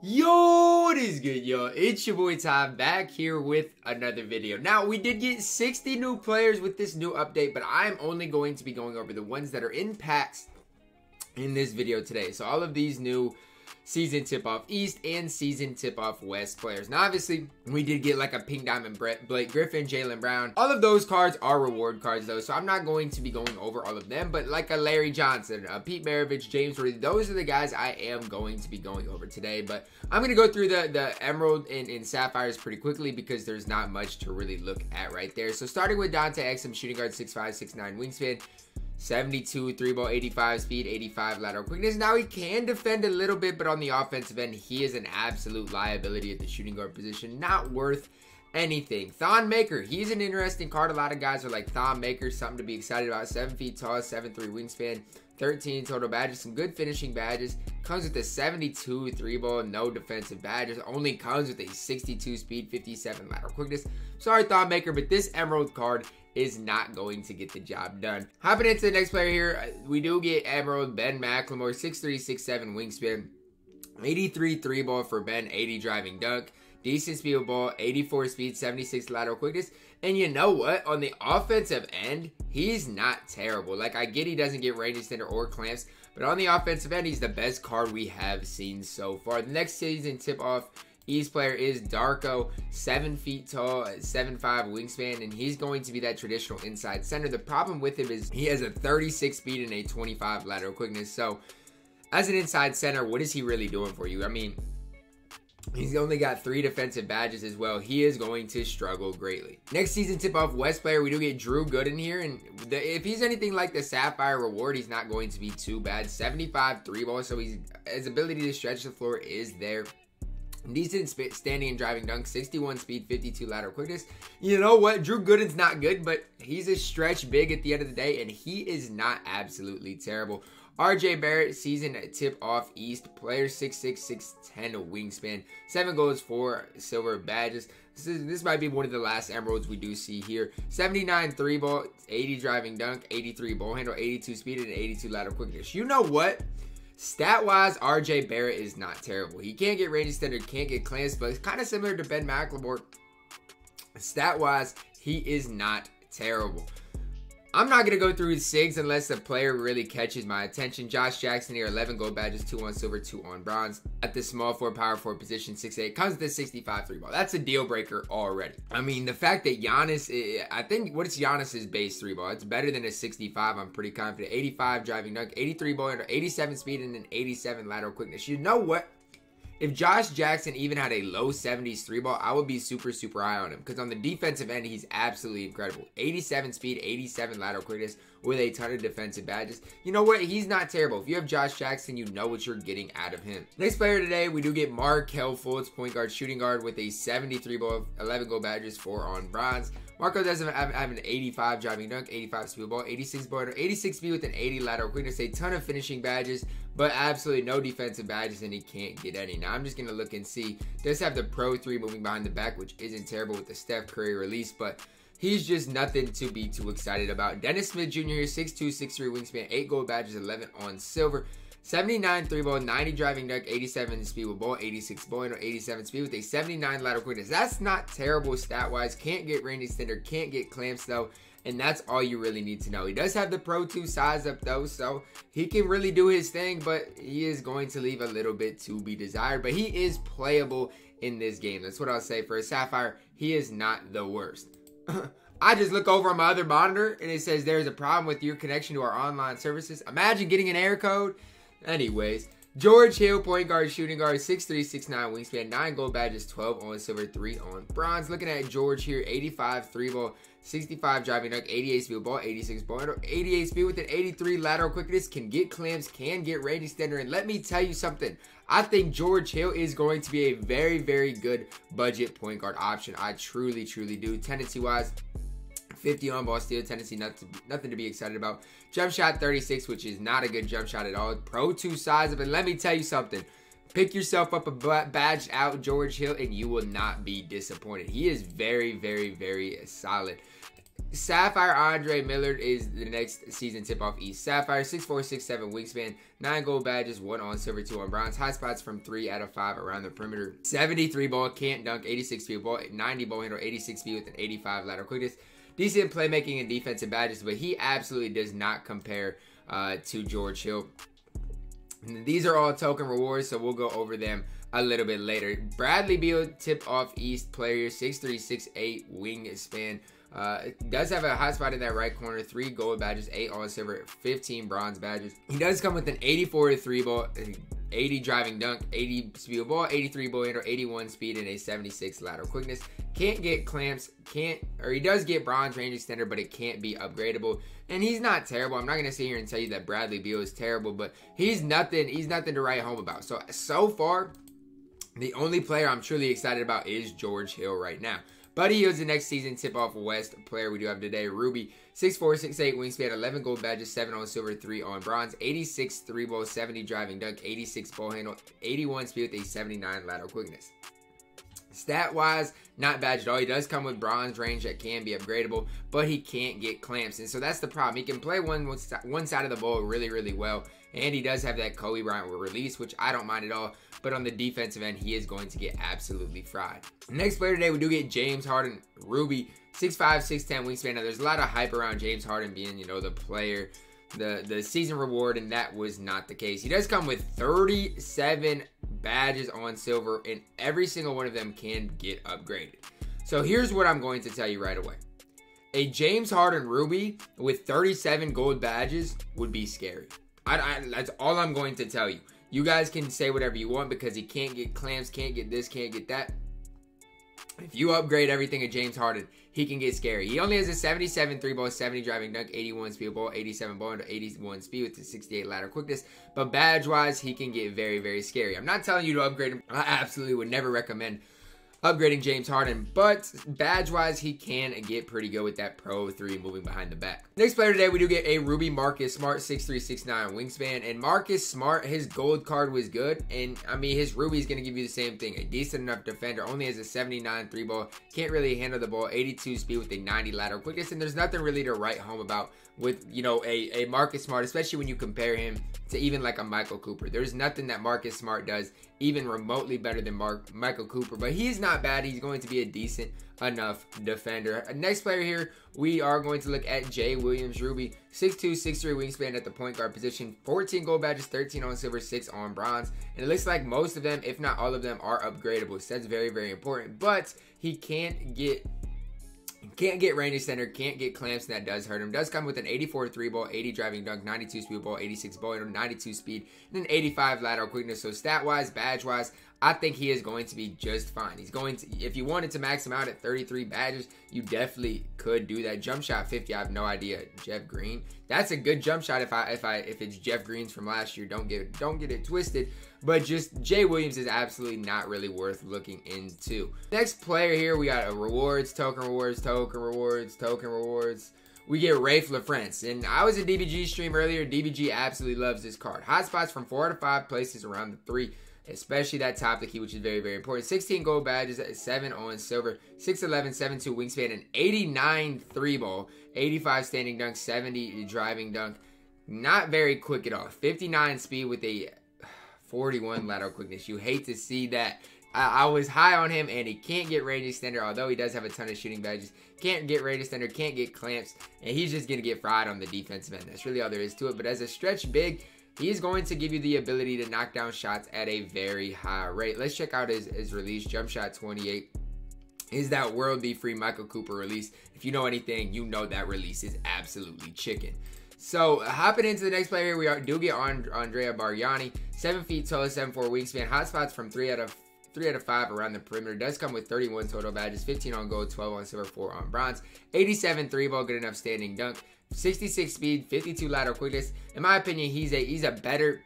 Yo, what is good, yo? It's your boy Tom back here with another video. Now, we did get 60 new players with this new update, but I'm only going to be going over the ones that are in packs in this video today. So all of these new season tip-off East and season tip-off West players. Now, obviously, we did get like a Pink Diamond Blake Griffin, Jaylen Brown. All of those cards are reward cards, though, so I'm not going to be going over all of them. But like a Larry Johnson, a Pete Maravich, James Harden, those are the guys I am going to be going over today. But I'm going to go through the Emerald and Sapphires pretty quickly because there's not much to really look at right there. So starting with Dante Exum, shooting guard, 6'5", 6'9", wingspan. 72 3-ball, 85 speed, 85 lateral quickness. Now he can defend a little bit, but on the offensive end, he is an absolute liability at the shooting guard position. Not worth anything. Thon Maker, he's an interesting card. A lot of guys are like Thon Maker, something to be excited about. 7 feet tall, 7'3" wingspan, 13 total badges, some good finishing badges. Comes with a 72 3-ball, no defensive badges. Only comes with a 62 speed, 57 lateral quickness. Sorry, Thon Maker, but this Emerald card is not going to get the job done. Hopping into the next player here, we do get Emerald Ben McLemore, 6'3", 6'7", wingspan, 83 3-ball for Ben, 80 driving dunk, decent speed of ball, 84 speed, 76 lateral quickness. And you know what? On the offensive end, he's not terrible. Like, I get he doesn't get range extender or clamps, but on the offensive end, he's the best card we have seen so far. The next season tip-off East player is Darko, 7 feet tall, 7'5" wingspan, and he's going to be that traditional inside center. The problem with him is he has a 36 speed and a 25 lateral quickness. So as an inside center, what is he really doing for you? I mean, he's only got 3 defensive badges as well. He is going to struggle greatly. Next season tip-off West player, we do get Drew Gooden here. And if he's anything like the Sapphire reward, he's not going to be too bad. 75 3-ball, so his ability to stretch the floor is there. Decent standing and driving dunk, 61 speed, 52 lateral quickness. You know what? Drew Gooden's not good, but he's a stretch big at the end of the day, and he is not absolutely terrible. RJ Barrett, season tip-off East, player 6'6", 6'10", wingspan, 7 golds, 4 silver badges. This might be one of the last Emeralds we do see here. 79 3-ball, 80 driving dunk, 83 ball handle, 82 speed, and 82 lateral quickness. You know what? Stat-wise, RJ Barrett is not terrible. He can't get range extender, can't get clamps, but it's kind of similar to Ben McLemore. Stat-wise, he is not terrible. I'm not going to go through his SIGs unless the player really catches my attention. Josh Jackson here, 11 gold badges, 2 on silver, 2 on bronze. At the small forward, power forward position, 6'8". Comes with a 65 3-ball. That's a deal breaker already. I mean, the fact that Giannis, I think, what's Giannis's base 3-ball? It's better than a 65, I'm pretty confident. 85 driving dunk, 83 ball handle, 87 speed, and an 87 lateral quickness. You know what? If Josh Jackson even had a low 70s 3-ball, I would be super high on him. Because on the defensive end, he's absolutely incredible. 87 speed, 87 lateral quickness with a ton of defensive badges. You know what? He's not terrible. If you have Josh Jackson, you know what you're getting out of him. Next player today, we do get Markelle Fultz, point guard, shooting guard with a 73 ball, 11 gold badges, 4 on bronze. Marco doesn't have an 85 driving dunk, 85 speed ball, 86 ball, 86 speed with an 80 lateral quickness, a ton of finishing badges, but absolutely no defensive badges, and he can't get any. Now, I'm just going to look and see. Does have the Pro 3 moving behind the back, which isn't terrible with the Steph Curry release, but he's just nothing to be too excited about. Dennis Smith Jr. here, 6'2", 6'3", wingspan, 8 gold badges, 11 on silver. 79 3-ball, 90 driving dunk, 87 speed with ball, 86 ball handle, 87 speed with a 79 lateral quickness. That's not terrible stat-wise. Can't get range extender, can't get clamps though, and that's all you really need to know. He does have the Pro 2 size up though, so he can really do his thing, but he is going to leave a little bit to be desired. But he is playable in this game. That's what I'll say. For a Sapphire, he is not the worst. I just look over on my other monitor and it says there's a problem with your connection to our online services. Imagine getting an error code. Anyways, George Hill, point guard, shooting guard, 6'3", 6'9", wingspan, 9 gold badges, 12 on silver, 3 on bronze. Looking at George here, 85 3-ball, 65 driving dunk, 88 speed ball, 86 ball handle, 88 speed with an 83 lateral quickness, can get clamps, can get range extender. And let me tell you something. I think George Hill is going to be a very good budget point guard option. I truly do. Tendency-wise, 50 on ball steal, tendency, nothing to be excited about. Jump shot 36, which is not a good jump shot at all. Pro 2 size of it. Let me tell you something. Pick yourself up a badged out George Hill and you will not be disappointed. He is very solid. Sapphire Andre Millard is the next season tip-off East. Sapphire, 6'4", 6'7", wingspan, 9 gold badges, 1 on silver, 2 on bronze. High spots from 3 out of 5 around the perimeter. 73 ball, can't dunk, 86 speed ball, 90 ball handle, 86 speed with an 85 lateral quickness. Decent playmaking and defensive badges, but he absolutely does not compare to George Hill. And these are all token rewards, so we'll go over them a little bit later. Bradley Beal, tip-off East player, 6'3", 6'8", wingspan. Does have a hot spot in that right corner, 3 gold badges, 8 on silver, 15 bronze badges. He does come with an 84 3 ball, 80 driving dunk, 80 speed ball, 83 ball handle, 81 speed, and a 76 lateral quickness. Can't get clamps, he does get bronze range extender, but it can't be upgradable. And he's not terrible. I'm not gonna sit here and tell you that Bradley Beal is terrible, but he's nothing to write home about. So far, the only player I'm truly excited about is George Hill right now. Buddy Hield's the next season tip-off West player we do have today. Ruby, 6'4", 6'8", wingspan, 11 gold badges, 7 on silver, 3 on bronze, 86 3 ball, 70 driving dunk, 86 ball handle, 81 speed with a 79 lateral quickness. Stat-wise, not badged at all. He does come with bronze range that can be upgradable, but he can't get clamps. And so that's the problem. He can play one side of the ball really, really well. And he does have that Kobe Bryant release, which I don't mind at all. But on the defensive end, he is going to get absolutely fried. Next player today, we do get James Harden, Ruby, 6'5", 6'10", wingspan. Now, there's a lot of hype around James Harden being, the player, the season reward, and that was not the case. He does come with 37 badges on silver, and every single one of them can get upgraded. So here's what I'm going to tell you right away. A James Harden Ruby with 37 gold badges would be scary. That's all I'm going to tell you. You guys can say whatever you want because he can't get clamps, can't get this, can't get that. If you upgrade everything at James Harden, he can get scary. He only has a 77 3 ball, 70 driving dunk, 81 speed ball, 87 ball, and 81 speed with the 68 lateral quickness. But badge-wise, he can get very, very scary. I'm not telling you to upgrade him. I absolutely would never recommend upgrading James Harden, but badge-wise, he can get pretty good with that Pro 3 moving behind the back. Next player today, we do get a Ruby Marcus Smart, 6'3", 6'9", wingspan. And Marcus Smart, his gold card was good, and I mean, his Ruby is going to give you the same thing. A decent enough defender, only has a 79 3 ball, can't really handle the ball, 82 speed with a 90 lateral quickness, and there's nothing really to write home about with, a Marcus Smart, especially when you compare him to even like a Michael Cooper. There's nothing that Marcus Smart does even remotely better than Michael Cooper, but he's not bad. He's going to be a decent enough defender. Next player here, we are going to look at Jay Williams Ruby, 6'2", 6'3", wingspan at the point guard position, 14 gold badges, 13 on silver, 6 on bronze, and it looks like most of them, if not all of them, are upgradable. So that's very, very important, but he can't get range extender, can't get clamps, and that does hurt him. Does come with an 84 3 ball, 80 driving dunk, 92 speed ball, 86 ball, 92 speed, and an 85 lateral quickness. So stat-wise, badge-wise, I think he is going to be just fine. He's going to, if you wanted to max him out at 33 badges, you definitely could do that. Jump shot 50, I have no idea. Jeff Green, that's a good jump shot if it's Jeff Green's from last year. Don't get it twisted. But just Jay Williams is absolutely not really worth looking into. Next player here, we got a rewards, token rewards, token rewards, token rewards. We get Raef Lafrentz. And I was a DBG stream earlier. DBG absolutely loves this card. Hot spots from 4 to 5 places around the 3. Especially that top the key, which is very, very important. 16 gold badges, 7 on silver, 6'11", 7'2", wingspan, and 89 3 ball, 85 standing dunk, 70 driving dunk. Not very quick at all. 59 speed with a 41 lateral quickness. You hate to see that. I was high on him, and he can't get range extender, although he does have a ton of shooting badges. Can't get range extender, can't get clamps, and he's just going to get fried on the defensive end. That's really all there is to it. But as a stretch big, he's going to give you the ability to knock down shots at a very high rate. Let's check out his release. Jump shot 28 is that world be free Michael Cooper release. If you know anything, you know that release is absolutely chicken. So hopping into the next player here, do get Andrea Bargnani, 7 feet tall, 7'4" wingspan. Hot spots from 3 out of 5 around the perimeter. Does come with 31 total badges, 15 on gold, 12 on silver, 4 on bronze, 87 3 ball, good enough standing dunk, 66 speed, 52 lateral quickness. In my opinion, he's a better,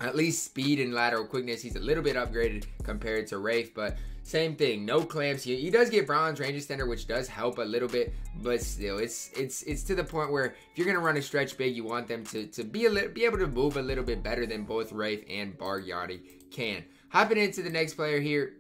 at least speed and lateral quickness. He's a little bit upgraded compared to Raef, but same thing, no clamps. He does get bronze range extender, which does help a little bit, but still, it's to the point where if you're gonna run a stretch big, you want them to be able to move a little bit better than both Raef and Bargnani can. Hopping into the next player here,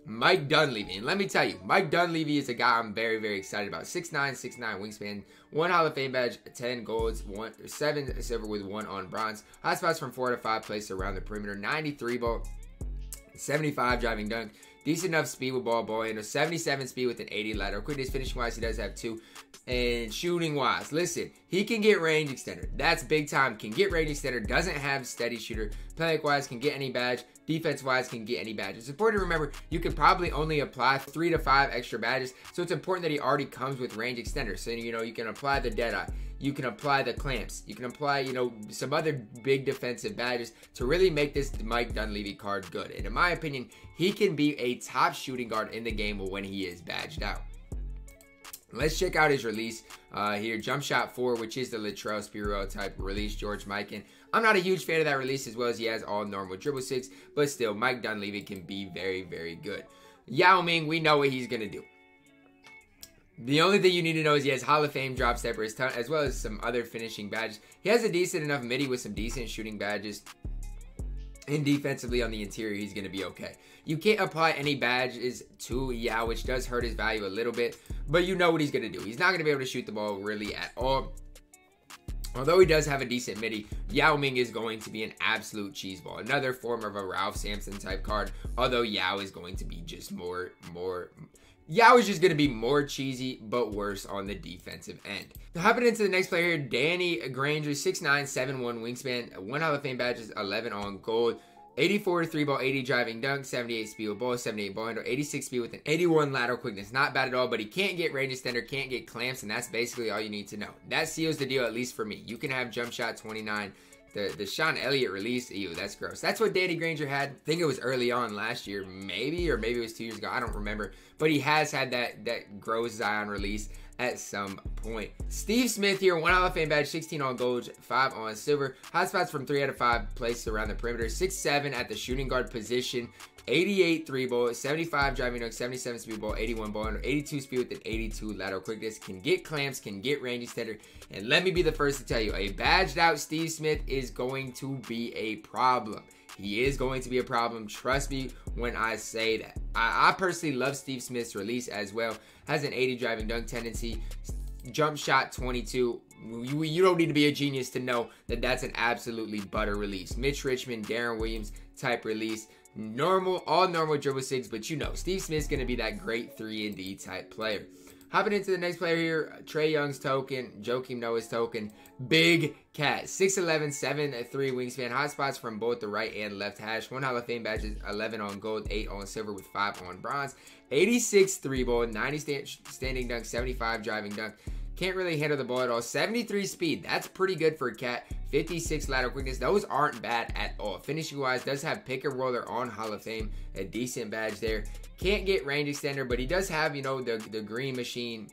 Mike Dunleavy. And let me tell you, Mike Dunleavy is a guy I'm very, very excited about. 6'9", wingspan, 1 Hall of Fame badge, 10 golds, 7 silver with 1 on bronze. Hot spots from 4 to 5 placed around the perimeter. 93 ball, 75 driving dunk. Decent enough speed with ball handle. 77 speed with an 80 lateral quickness. Finishing wise, he does have 2. And shooting wise, listen, he can get range extender. That's big time. Can get range extender. Doesn't have steady shooter. Playmaking wise, can get any badge. Defense wise, can get any badge. It's important to remember you can probably only apply 3 to 5 extra badges. So it's important that he already comes with range extender. So you can apply the Deadeye. You can apply the clamps. You can apply, some other big defensive badges to really make this Mike Dunleavy card good. And in my opinion, he can be a top shooting guard in the game when he is badged out. Let's check out his release here. Jump shot 4, which is the Latrell Sprewell type release. George Mikan. I'm not a huge fan of that release, as well as he has all normal dribble 6. But still, Mike Dunleavy can be very, very good. Yao Ming, we know what he's going to do. The only thing you need to know is he has Hall of Fame drop stepper, as well as some other finishing badges. He has a decent enough midi with some decent shooting badges. And defensively on the interior, he's going to be okay. You can't apply any badges to Yao, which does hurt his value a little bit. But you know what he's going to do. He's not going to be able to shoot the ball really at all. Although he does have a decent midi, Yao Ming is going to be an absolute cheeseball. Another form of a Ralph Sampson type card. Although Yao is going to be just Yao is just going to be more cheesy, but worse on the defensive end. Now, hopping into the next player here, Danny Granger, 6'9", 7'1", wingspan, 1 Hall of Fame badges, 11 on gold, 84 3-ball, 80 driving dunk, 78 speed with ball, 78 ball handle, 86 speed with an 81 lateral quickness. Not bad at all, but he can't get range extender, can't get clamps, and that's basically all you need to know. That seals the deal, at least for me. You can have jump shot 29. The Sean Elliott release, ew, that's gross. That's what Danny Granger had. I think it was early on last year, maybe, or maybe it was 2 years ago. I don't remember. But he has had that gross Zion release at some point. Steve Smith here, 1 Hall of Fame badge, 16 on gold, 5 on silver. Hot spots from 3 out of 5 placed around the perimeter. 6'7" at the shooting guard position. 88 3-ball, 75 driving dunk, 77 speed ball, 81 ball handle, 82 speed with an 82 lateral quickness. Can get clamps, can get range extender. And let me be the first to tell you, a badged out Steve Smith is going to be a problem. He is going to be a problem. Trust me when I say that. I personally love Steve Smith's release as well. Has an 80 driving dunk tendency. Jump shot 22. You don't need to be a genius to know that that's an absolutely butter release. Mitch Richmond, Darren Williams type release. All normal dribble 6, but Steve Smith's going to be that great 3-and-D type player. Hopping into the next player here, Trae Young's token, Joakim Noah's token, Big Cat, 6'11", 7'3" wingspan, hot spots from both the right and left hash, 1 Hall of Fame badges, 11 on gold, 8 on silver with 5 on bronze, 86 3-ball, 90 standing dunk, 75 driving dunk. Can't really handle the ball at all. 73 speed. That's pretty good for a cat. 56 lateral quickness. Those aren't bad at all. Finishing wise, does have pick and roller on Hall of Fame. A decent badge there. Can't get range extender, but he does have, the green machine,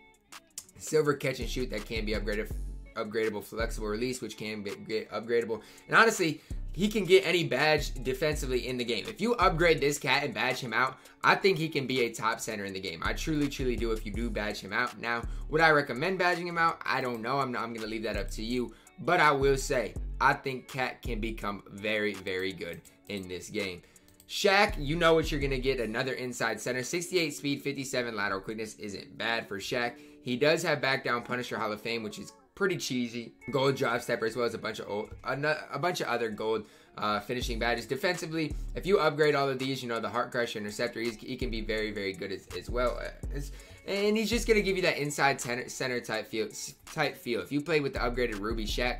silver catch and shoot that can be upgradable, flexible release, which can get upgradable. And honestly, he can get any badge defensively in the game. If you upgrade this cat and badge him out, I think he can be a top center in the game. I truly, truly do if you do badge him out. Now, would I recommend badging him out? I don't know. I'm going to leave that up to you. But I will say, I think Cat can become very, very good in this game. Shaq, you know what you're going to get. Another inside center. 68 speed, 57 lateral quickness isn't bad for Shaq. He does have back down Punisher Hall of Fame, which is pretty cheesy. Gold drop stepper, as well as a bunch of other gold finishing badges. Defensively, if you upgrade all of these, the Heart Crusher, Interceptor, he can be very, very good as well. And he's just going to give you that inside center type feel. If you play with the upgraded Ruby Shaq,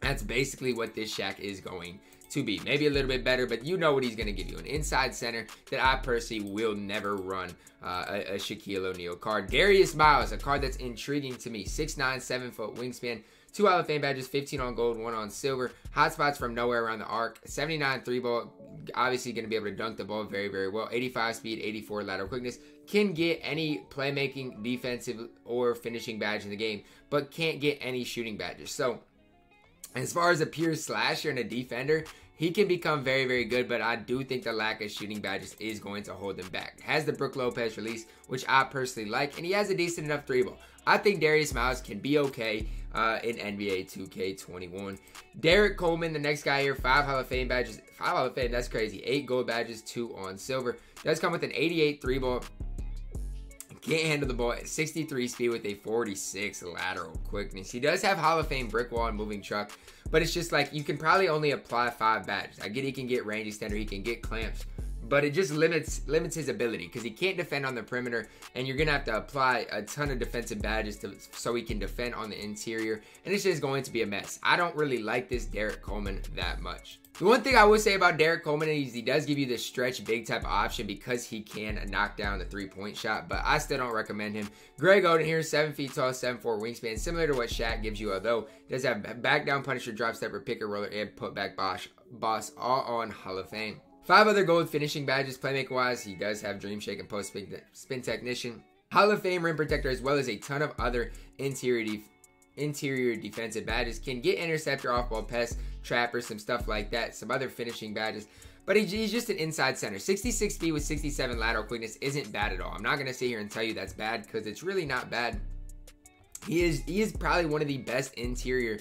that's basically what this Shaq is going to be. Maybe a little bit better, but you know what he's going to give you. An inside center that I personally will never run a Shaquille O'Neal card. Darius Miles, a card that's intriguing to me. 6'9", 7-foot wingspan. 2 Hall of Fame badges, 15 on gold, 1 on silver. Hot spots from nowhere around the arc. 79 3-ball. Obviously going to be able to dunk the ball very, very well. 85 speed, 84 lateral quickness. Can get any playmaking, defensive, or finishing badge in the game, but can't get any shooting badges. So, as far as a pure slasher and a defender, he can become very, very good, but I do think the lack of shooting badges is going to hold him back. Has the Brook Lopez release, which I personally like, and he has a decent enough 3-ball. I think Darius Miles can be okay in NBA 2K21. Derrick Coleman, the next guy here, 5 Hall of Fame badges. 5 Hall of Fame, that's crazy. 8 gold badges, 2 on silver. Does come with an 88 3-ball. Can't handle the ball at 63 speed with a 46 lateral quickness. He does have Hall of Fame brick wall and moving truck, but it's just like you can probably only apply 5 badges. I get he can get range extender, he can get clamps, but it just limits his ability because he can't defend on the perimeter, and you're gonna have to apply a ton of defensive badges so he can defend on the interior, and it's just going to be a mess. I don't really like this Derrick Coleman that much. The one thing I will say about Derrick Coleman is he does give you this stretch big type of option because he can knock down the 3-point shot, but I still don't recommend him. Greg Oden here, 7 feet tall, 7'4" wingspan, similar to what Shaq gives you, although he does have back down punisher, drop stepper, pick and roller, and put back boss, all on Hall of Fame. 5 other gold finishing badges, playmaking wise. He does have Dream Shake and Post Spin Technician, Hall of Fame rim protector, as well as a ton of other interior defensive badges. Can get interceptor, off-ball pest, trapper, some stuff like that, some other finishing badges. But he's just an inside center. 66 speed with 67 lateral quickness isn't bad at all. I'm not going to sit here and tell you that's bad because it's really not bad. He is probably one of the best interior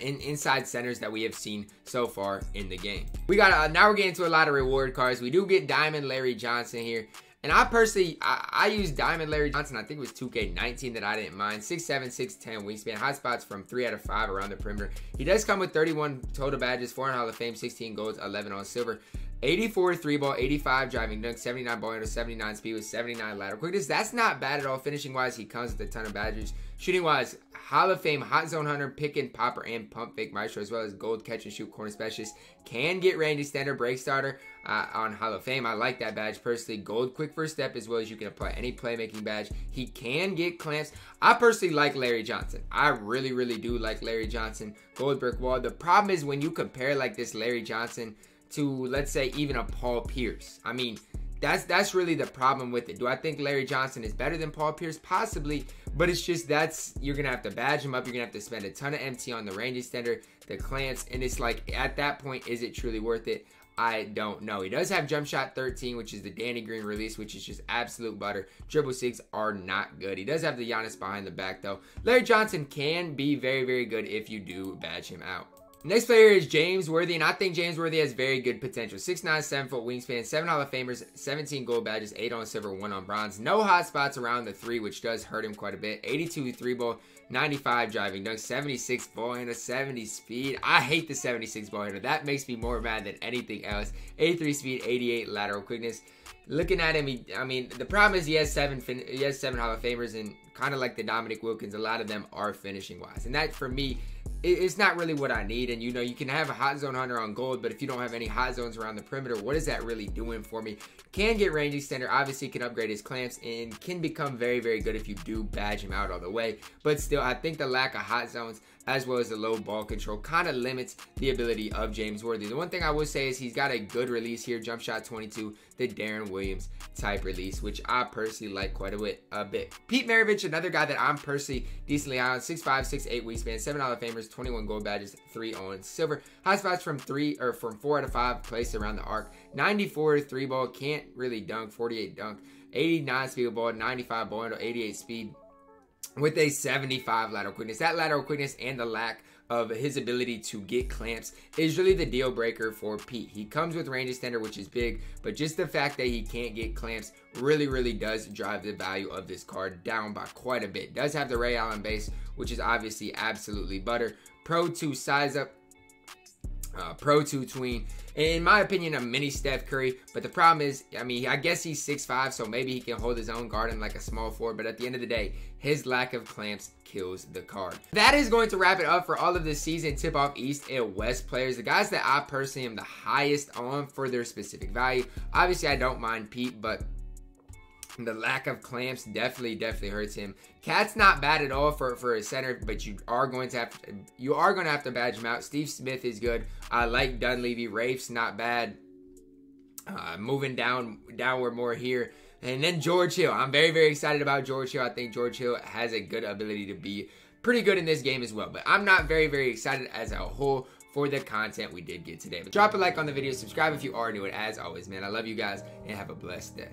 inside centers that we have seen so far in the game. We got now we're getting to a lot of reward cards. We do get Diamond Larry Johnson here. And I personally, I use Diamond Larry Johnson. I think it was 2K19 that I didn't mind. 6'7", 6'10", wingspan. Hot spots from 3 out of 5 around the perimeter. He does come with 31 total badges, 4 in Hall of Fame, 16 golds, 11 on silver. 84 3-ball, 85 driving dunk, 79 ball handle, 79 speed with 79 lateral quickness. That's not bad at all. Finishing wise, he comes with a ton of badges. Shooting wise, Hall of Fame, hot zone hunter, pick and popper, and pump fake maestro, as well as gold catch and shoot corner specialist. Can get range extender, break starter on Hall of Fame. I like that badge personally. Gold quick first step, as well as you can apply any playmaking badge. He can get clamps. I personally like Larry Johnson. I really, really do like Larry Johnson. Gold brick wall. The problem is when you compare like this Larry Johnson to, let's say, even a Paul Pierce. I mean, that's really the problem with it. Do I think Larry Johnson is better than Paul Pierce? Possibly, but it's just you're gonna have to badge him up. You're gonna have to spend a ton of MT on the range extender, the clamps, and it's like at that point, is it truly worth it? I don't know. He does have jump shot 13, which is the Danny Green release, which is just absolute butter. Dribble 6 are not good. He does have the Giannis behind the back though. Larry Johnson can be very, very good if you do badge him out. Next player is James Worthy, and I think James Worthy has very good potential. 6'9", 7-foot wingspan, 7 Hall of Famers, 17 gold badges, 8 on silver, 1 on bronze. No hot spots around the 3, which does hurt him quite a bit. 82 3-ball, 95 driving dunk, 76 ball handle, 70 speed. I hate the 76 ball handle. That makes me more mad than anything else. 83 speed, 88 lateral quickness. Looking at him, I mean, the problem is he has 7 Hall of Famers, and kind of like the Dominic Wilkins, a lot of them are finishing wise. And that, for me, it's not really what I need. And you know, you can have a hot zone hunter on gold, but if you don't have any hot zones around the perimeter, what is that really doing for me? Can get range extender, obviously can upgrade his clamps, and can become very, very good if you do badge him out all the way. But still, I think the lack of hot zones as well as the low ball control kind of limits the ability of James Worthy. The one thing I would say is he's got a good release here, jump shot 22, the Darren Williams type release, which I personally like quite a bit. Pete Maravich, another guy that I'm personally decently high on, 6'5", 6'8", wingspan, 7 Hall of Famers, 21 gold badges, 3 on silver. Hot spots from 4 out of 5 placed around the arc. 94 3-ball, can't really dunk, 48 dunk, 89 speed of ball, 95 ball handle, 88 speed with a 75 lateral quickness. That lateral quickness and the lack of his ability to get clamps is really the deal breaker for Pete. He comes with range extender, which is big, but just the fact that he can't get clamps really, really does drive the value of this card down by quite a bit. Does have the Ray Allen base, which is obviously absolutely butter. Pro 2 size up, Pro 2 tween. In my opinion, a mini Steph Curry. But the problem is, I mean, I guess he's 6'5", so maybe he can hold his own guarding like a small forward. But at the end of the day, his lack of clamps kills the card. That is going to wrap it up for all of the season tip-off East and West players. The guys that I personally am the highest on for their specific value. Obviously, I don't mind Pete, but the lack of clamps definitely hurts him. Cat's not bad at all for a center, but you are going to have to badge him out. Steve Smith is good. I like Dunleavy. Raef's not bad. Moving downward more here. And then George Hill. I'm very excited about George Hill. I think George Hill has a good ability to be pretty good in this game as well. But I'm not very excited as a whole for the content we did get today. But drop a like on the video, subscribe if you are new, and as always, man, I love you guys, and have a blessed day.